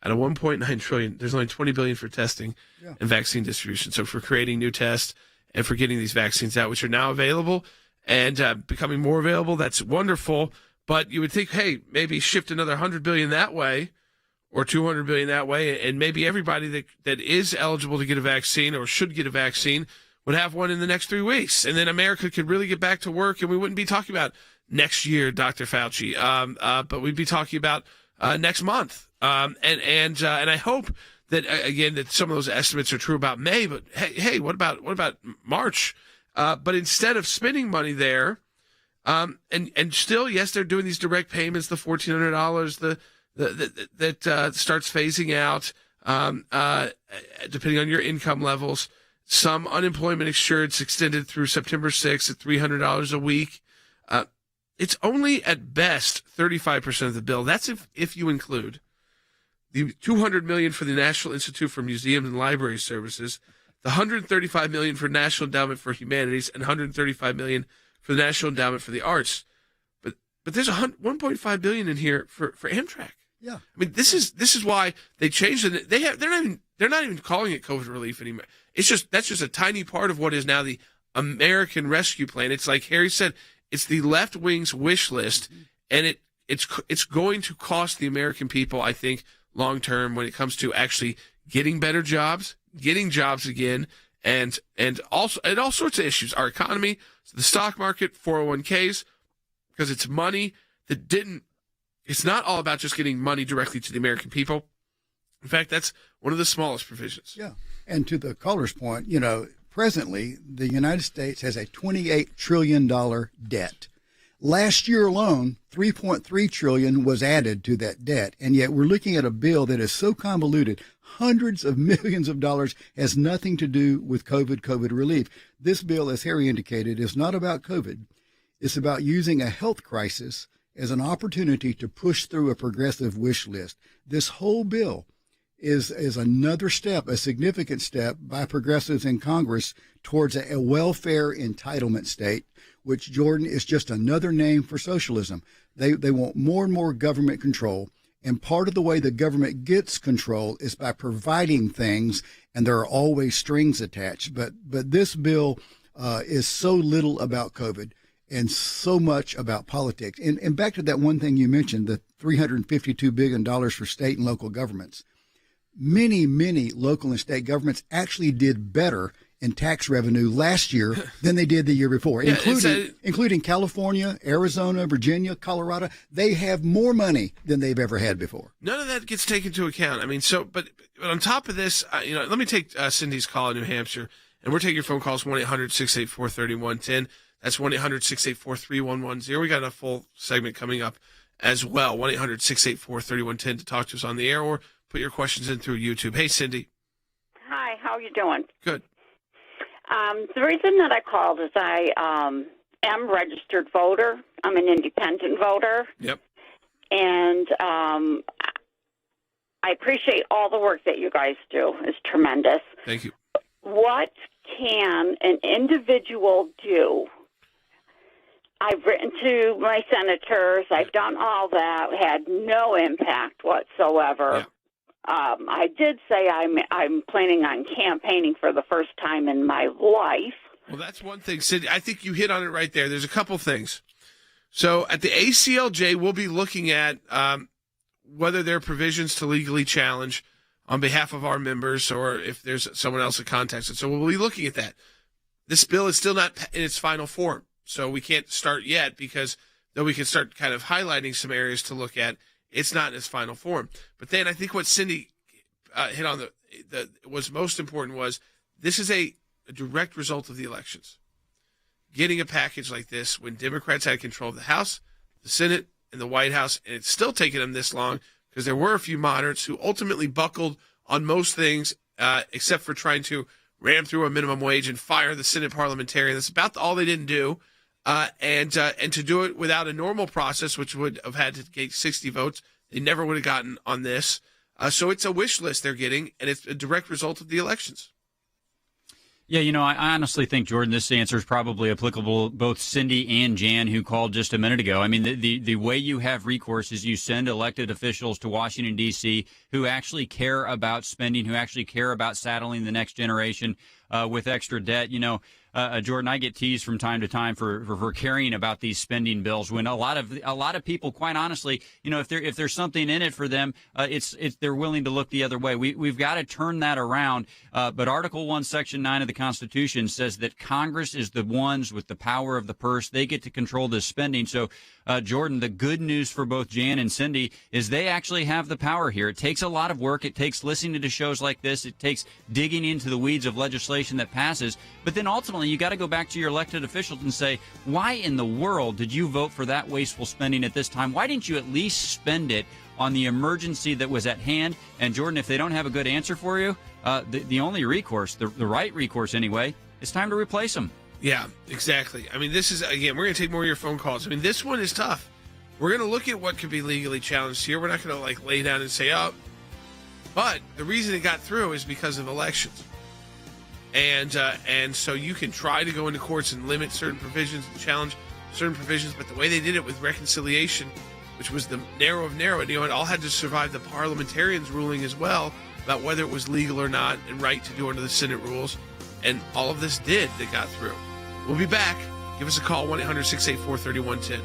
Out of $1.9 trillion, there's only $20 billion for testing and vaccine distribution. So for creating new tests and for getting these vaccines out, which are now available and becoming more available, that's wonderful. But you would think, hey, maybe shift another $100 billion that way or $200 billion that way, and maybe everybody that is eligible to get a vaccine or should get a vaccine would have one in the next 3 weeks. And then America could really get back to work, and we wouldn't be talking about next year, Dr. Fauci, but we'd be talking about next month. And I hope that again that some of those estimates are true about May. But hey, what about March? But instead of spending money there, and still, yes, they're doing these direct payments, the $1,400, that starts phasing out, depending on your income levels. Some unemployment insurance extended through September 6th at $300 a week. It's only at best 35% of the bill. That's if you include the $200 million for the National Institute for Museums and Library Services, the $135 million for National Endowment for Humanities, and $135 million for the National Endowment for the Arts. But there's $1.5 billion in here for Amtrak. Yeah, I mean, this is why they changed it. They're not even calling it COVID relief anymore. That's just a tiny part of what is now the American Rescue Plan. It's like Harry said, it's the left wing's wish list, and it's going to cost the American people, I think, long term when it comes to actually getting better jobs, getting jobs again, and all sorts of issues. Our economy, the stock market, 401ks, because it's money that didn't. It's not all about just getting money directly to the American people. In fact, that's one of the smallest provisions. Yeah, and to the caller's point, presently the United States has a $28 trillion debt. Last year alone, $3.3 trillion was added to that debt, and yet we're looking at a bill that is so convoluted, hundreds of millions of dollars, has nothing to do with COVID relief. This bill, as Harry indicated, is not about COVID. It's about using a health crisis as an opportunity to push through a progressive wish list. This whole bill is another step, a significant step by progressives in Congress towards a welfare entitlement state, which, Jordan, is just another name for socialism. They want more and more government control, and part of the way the government gets control is by providing things, and there are always strings attached. But this bill is so little about COVID and so much about politics. And back to that one thing you mentioned, the $352 billion for state and local governments. Many local and state governments actually did better in tax revenue last year than they did the year before, including California, Arizona, Virginia, Colorado. They have more money than they've ever had before. None of that gets taken into account. I mean, but on top of this, let me take Cindy's call in New Hampshire, and we're taking your phone calls 1-800-684-3110. That's 1-800-684-3110. We got a full segment coming up as well. 1-800-684-3110 to talk to us on the air or put your questions in through YouTube. Hey, Cindy. Hi, how are you doing? Good. The reason that I called is I am a registered voter. I'm an independent voter. Yep. And I appreciate all the work that you guys do. It's tremendous. Thank you. What can an individual do? I've written to my senators. I've done all that. Had no impact whatsoever. Yeah. I did say I'm planning on campaigning for the first time in my life. Well, that's one thing, Cindy. I think you hit on it right there. There's a couple things. So at the ACLJ, we'll be looking at whether there are provisions to legally challenge on behalf of our members or if there's someone else that contacts it. So we'll be looking at that. This bill is still not in its final form, so we can't start yet because though we can start kind of highlighting some areas to look at, it's not in its final form. But then I think what Cindy hit on was most important was this is a direct result of the elections. Getting a package like this when Democrats had control of the House, the Senate, and the White House, and it's still taking them this long because there were a few moderates who ultimately buckled on most things except for trying to ram through a minimum wage and fire the Senate parliamentarian. That's about all they didn't do. And to do it without a normal process, which would have had to get 60 votes, they never would have gotten on this. So it's a wish list they're getting, and it's a direct result of the elections. Yeah, I honestly think, Jordan, this answer is probably applicable both Cindy and Jan, who called just a minute ago. I mean, the way you have recourse is you send elected officials to Washington, D.C., who actually care about spending, who actually care about saddling the next generation with extra debt. Jordan, I get teased from time to time for caring about these spending bills when a lot of people, quite honestly, if there's something in it for them, they're willing to look the other way. We've got to turn that around. But Article 1, Section 9 of the Constitution says that Congress is the ones with the power of the purse. They get to control this spending. So, Jordan, the good news for both Jan and Cindy is they actually have the power here. It takes a lot of work. It takes listening to shows like this. It takes digging into the weeds of legislation that passes. But then ultimately, you got to go back to your elected officials and say, why in the world did you vote for that wasteful spending at this time? Why didn't you at least spend it on the emergency that was at hand? And Jordan, if they don't have a good answer for you, the only recourse, the right recourse anyway, it's time to replace them. Yeah, exactly. I mean, this is, again, we're going to take more of your phone calls. I mean, this one is tough. We're going to look at what could be legally challenged here. We're not going to lay down and say, oh, but the reason it got through is because of elections. And so you can try to go into courts and limit certain provisions and challenge certain provisions, but the way they did it with reconciliation, which was the narrow of narrow, it all had to survive the parliamentarians' ruling as well about whether it was legal or not and right to do under the Senate rules. And all of this that got through. We'll be back. Give us a call, 1-800-684-3110.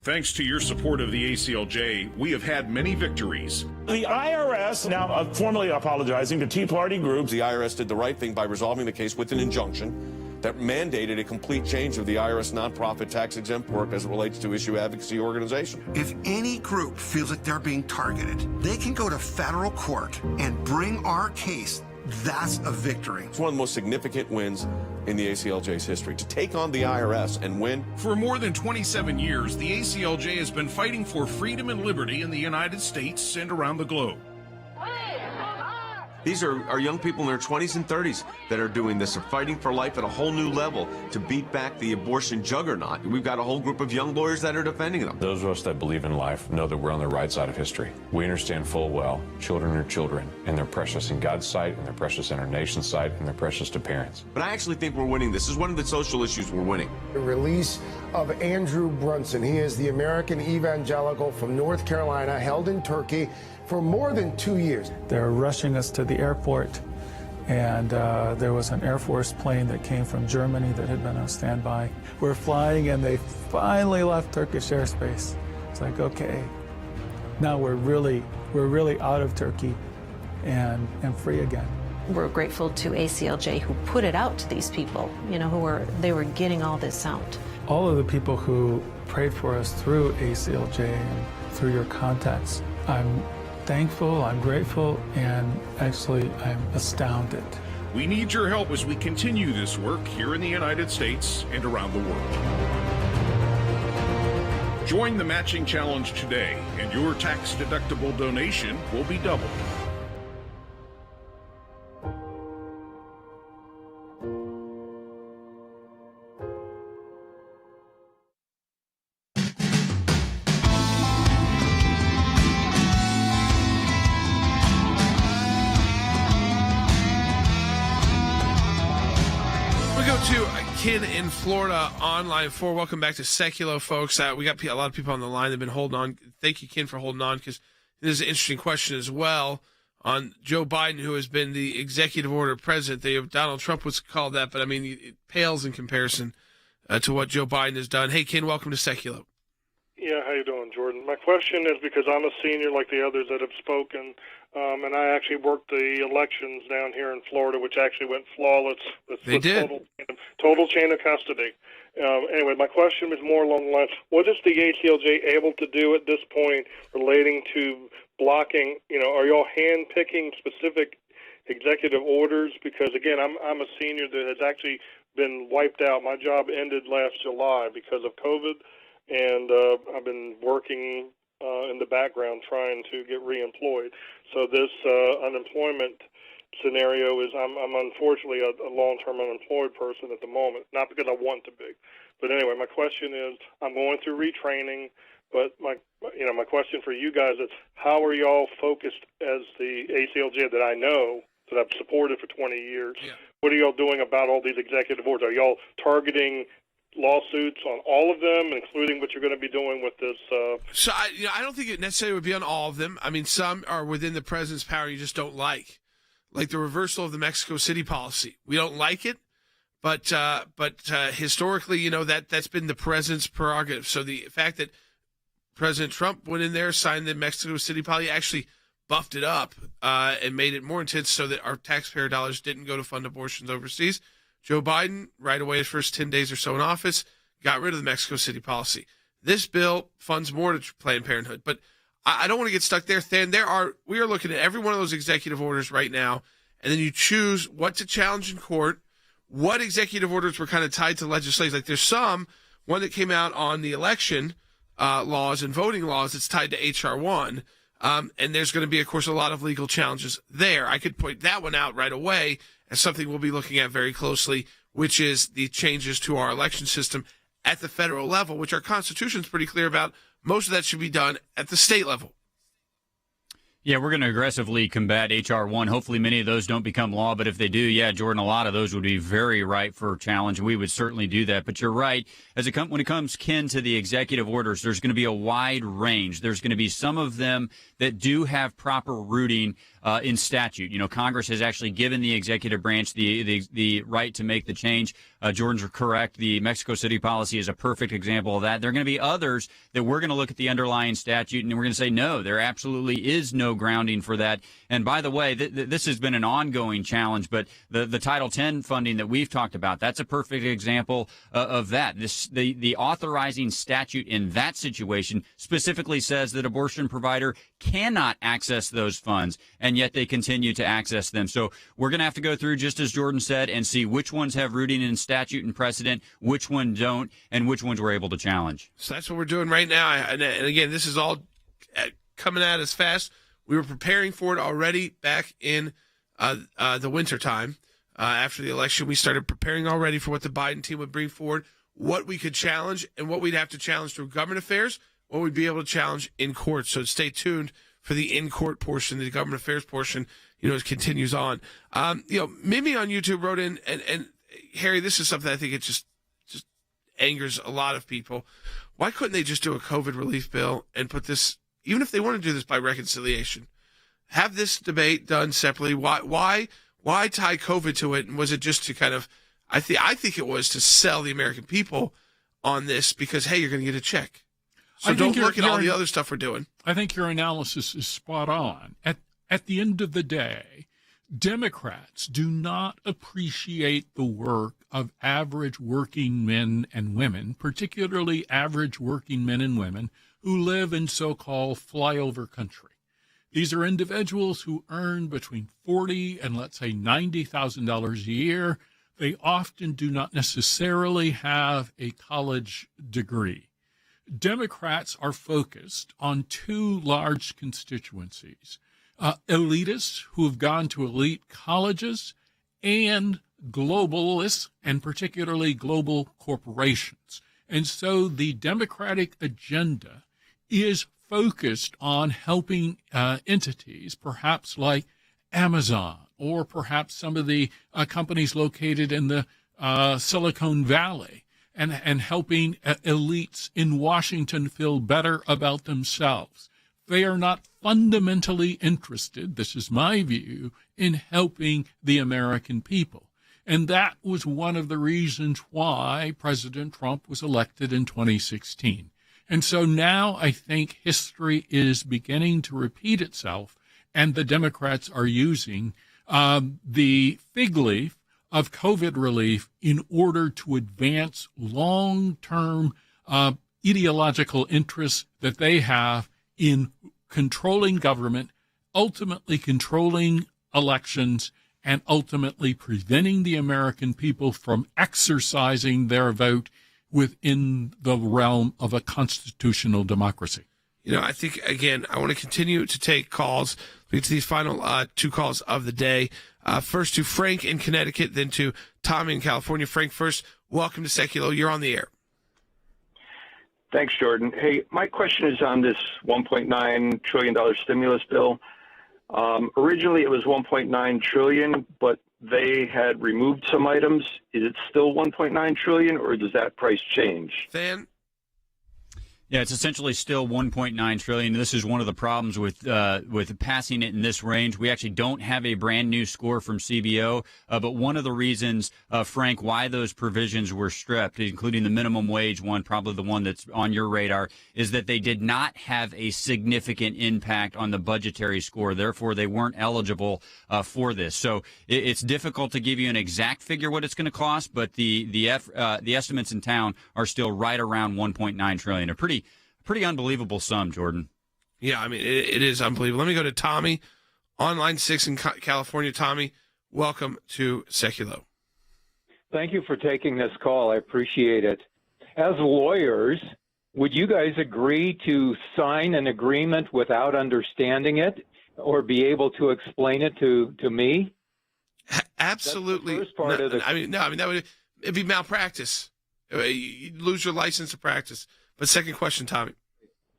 Thanks to your support of the ACLJ, we have had many victories. The IRS now formally apologizing to Tea Party groups. The IRS did the right thing by resolving the case with an injunction that mandated a complete change of the IRS nonprofit tax-exempt work as it relates to issue advocacy organization. If any group feels that they're being targeted, they can go to federal court and bring our case. That's a victory. It's one of the most significant wins in the ACLJ's history, to take on the IRS and win. For more than 27 years, the ACLJ has been fighting for freedom and liberty in the United States and around the globe. These are young people in their 20s and 30s that are doing this, are fighting for life at a whole new level to beat back the abortion juggernaut. We've got a whole group of young lawyers that are defending them. Those of us that believe in life know that we're on the right side of history. We understand full well children are children, and they're precious in God's sight, and they're precious in our nation's sight, and they're precious to parents. But I actually think we're winning. This is one of the social issues we're winning. The release of Andrew Brunson. He is the American evangelical from North Carolina, held in Turkey for more than 2 years. They're rushing us to the airport, and there was an Air Force plane that came from Germany that had been on standby. We're flying, and they finally left Turkish airspace. It's like, okay, now we're really out of Turkey and free again. We're grateful to ACLJ who put it out to these people, they were getting all this out. All of the people who prayed for us through ACLJ and through your contacts, I'm thankful, I'm grateful, and actually I'm astounded. We need your help as we continue this work here in the United States and around the world. Join the matching challenge today, and your tax-deductible donation will be doubled. to Ken in Florida on line 4. Welcome back to Sekulow, folks. We got a lot of people on the line that have been holding on. Thank you, Ken, for holding on, because this is an interesting question as well on Joe Biden, who has been the executive order president. Donald Trump was called that, but I mean, it pales in comparison to what Joe Biden has done. Hey, Ken, welcome to Sekulow. Yeah, how you doing, Jordan? My question is, because I'm a senior like the others that have spoken, and I actually worked the elections down here in Florida, which actually went flawless. They did. Total chain of custody. Anyway, my question was more along the lines, what is the ACLJ able to do at this point relating to blocking, are y'all hand-picking specific executive orders? Because, again, I'm a senior that has actually been wiped out. My job ended last July because of COVID, and I've been working in the background trying to get reemployed. So this unemployment scenario is I'm unfortunately a long-term unemployed person at the moment, not because I want to be. But anyway, my question is, I'm going through retraining, but my question for you guys is, how are y'all focused as the ACLJ that I know, that I've supported for 20 years? Yeah. What are y'all doing about all these executive orders? Are y'all targeting lawsuits on all of them, including what you're going to be doing with this? So I don't think it necessarily would be on all of them. I mean, some are within the president's power you just don't like the reversal of the Mexico City policy. We don't like it, but historically, that's been the president's prerogative. So the fact that President Trump went in there, signed the Mexico City policy, actually buffed it up and made it more intense so that our taxpayer dollars didn't go to fund abortions overseas. Joe Biden, right away, his first 10 days or so in office, got rid of the Mexico City policy. This bill funds more to Planned Parenthood, but I don't want to get stuck there, Than. We are looking at every one of those executive orders right now, and then you choose what to challenge in court, what executive orders were kind of tied to legislation. Like there's one that came out on the election laws and voting laws that's tied to H.R. 1, and there's going to be, of course, a lot of legal challenges there. I could point that one out right away as something we'll be looking at very closely, which is the changes to our election system at the federal level, which our Constitution is pretty clear about. Most of that should be done at the state level. Yeah, we're going to aggressively combat H.R. 1. Hopefully many of those don't become law, but if they do, yeah, Jordan, a lot of those would be very ripe for challenge, and we would certainly do that. But you're right. When it comes, Ken, to the executive orders, there's going to be a wide range. There's going to be some of them that do have proper rooting in statute. Congress has actually given the executive branch the right to make the change. Jordan's correct. The Mexico City policy is a perfect example of that. There are going to be others that we're going to look at the underlying statute and we're going to say, no, there absolutely is no grounding for that. And by the way, this has been an ongoing challenge, but the Title X funding that we've talked about, that's a perfect example of that. The authorizing statute in that situation specifically says that abortion provider cannot access those funds, and yet they continue to access them. So we're going to have to go through, just as Jordan said, and see which ones have rooting in statute and precedent, which ones don't, and which ones we're able to challenge. So that's what we're doing right now. And again, this is all coming at us fast. We were preparing for it already back in the wintertime. After the election, we started preparing already for what the Biden team would bring forward, what we could challenge, and what we'd have to challenge through government affairs, what we'd be able to challenge in court. So stay tuned for the in-court portion, the government affairs portion, it continues on. Mimi on YouTube wrote in, and Harry, this is something I think it just angers a lot of people. Why couldn't they just do a COVID relief bill and put this, even if they want to do this by reconciliation, have this debate done separately? Why tie COVID to it? And was it just to kind of, I think it was to sell the American people on this because, hey, you're going to get a check. So don't look at all the other stuff we're doing. I think your analysis is spot on. At the end of the day, Democrats do not appreciate the work of average working men and women, particularly average working men and women who live in so-called flyover country. These are individuals who earn between $40,000 and, let's say, $90,000 a year. They often do not necessarily have a college degree. Democrats are focused on two large constituencies, elitists who have gone to elite colleges and globalists, and particularly global corporations. And so the Democratic agenda is focused on helping entities, perhaps like Amazon, or perhaps some of the companies located in the Silicon Valley and helping elites in Washington feel better about themselves. They are not fundamentally interested, this is my view, in helping the American people. And that was one of the reasons why President Trump was elected in 2016. And so now I think history is beginning to repeat itself, and the Democrats are using the fig leaf of COVID relief in order to advance long-term ideological interests that they have in controlling government, ultimately controlling elections, and ultimately preventing the American people from exercising their vote within the realm of a constitutional democracy. You know, I think, again, I want to continue to take calls. We get to these final two calls of the day. First to Frank in Connecticut, then to Tommy in California. Frank first, welcome to Sekulow. You're on the air. Thanks, Jordan. Hey, my question is on this $1.9 trillion stimulus bill. Originally, it was $1.9 trillion, but they had removed some items. Is it still $1.9 trillion, or does that price change? Than? Yeah, it's essentially still $1.9 trillion. This is one of the problems with passing it in this range. We actually don't have a brand new score from CBO, but one of the reasons, Frank, why those provisions were stripped, including the minimum wage one, probably the one that's on your radar, is that they did not have a significant impact on the budgetary score. Therefore, they weren't eligible for this. So it's difficult to give you an exact figure what it's going to cost, but the estimates in town are still right around $1.9 trillion. A pretty unbelievable sum, Jordan. Yeah, I mean, it is unbelievable. Let me go to Tommy on line 6 in California. Tommy, welcome to Sekulow. Thank you for taking this call. I appreciate it. As lawyers, would you guys agree to sign an agreement without understanding it or be able to explain it to me? Absolutely. That's the first part of the... it'd be malpractice. You'd lose your license to practice. But second question, Tommy.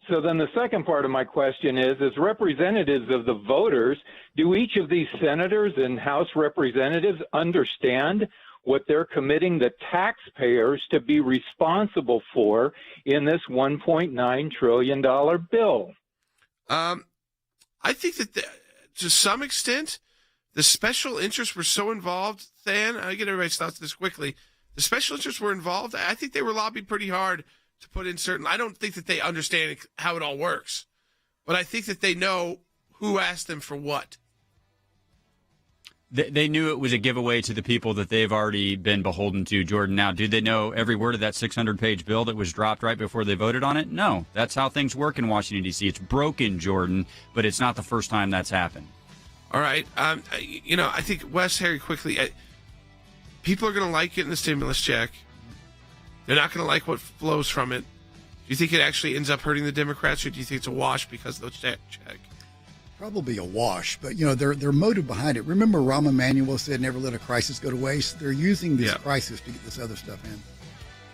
So then the second part of my question is, as representatives of the voters, do each of these senators and House representatives understand what they're committing the taxpayers to be responsible for in this $1.9 trillion bill? I think that to some extent, the special interests were so involved, Than, I get everybody's thoughts on this quickly. The special interests were involved. I think they were lobbied pretty hard to put in certain. I don't think that they understand how it all works, but I think that they know who asked them for what. They knew it was a giveaway to the people that they've already been beholden to, Jordan. Now, do they know every word of that 600-page bill that was dropped right before they voted on it? No. That's how things work in Washington, D.C. It's broken, Jordan, but it's not the first time that's happened. All right. I think, Wes, Harry, quickly, people are going to like getting the stimulus check. They're not going to like what flows from it. Do you think it actually ends up hurting the Democrats, or do you think it's a wash because of the check? Probably a wash, but their motive behind it. Remember, Rahm Emanuel said, "Never let a crisis go to waste." They're using this crisis to get this other stuff in.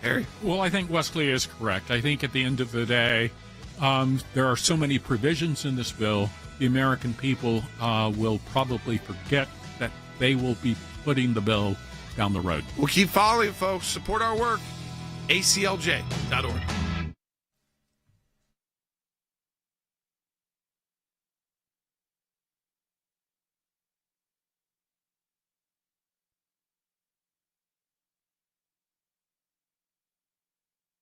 Harry? Well, I think Wesley is correct. I think at the end of the day, there are so many provisions in this bill, the American people will probably forget that they will be putting the bill down the road. We'll keep following, folks. Support our work. ACLJ.org.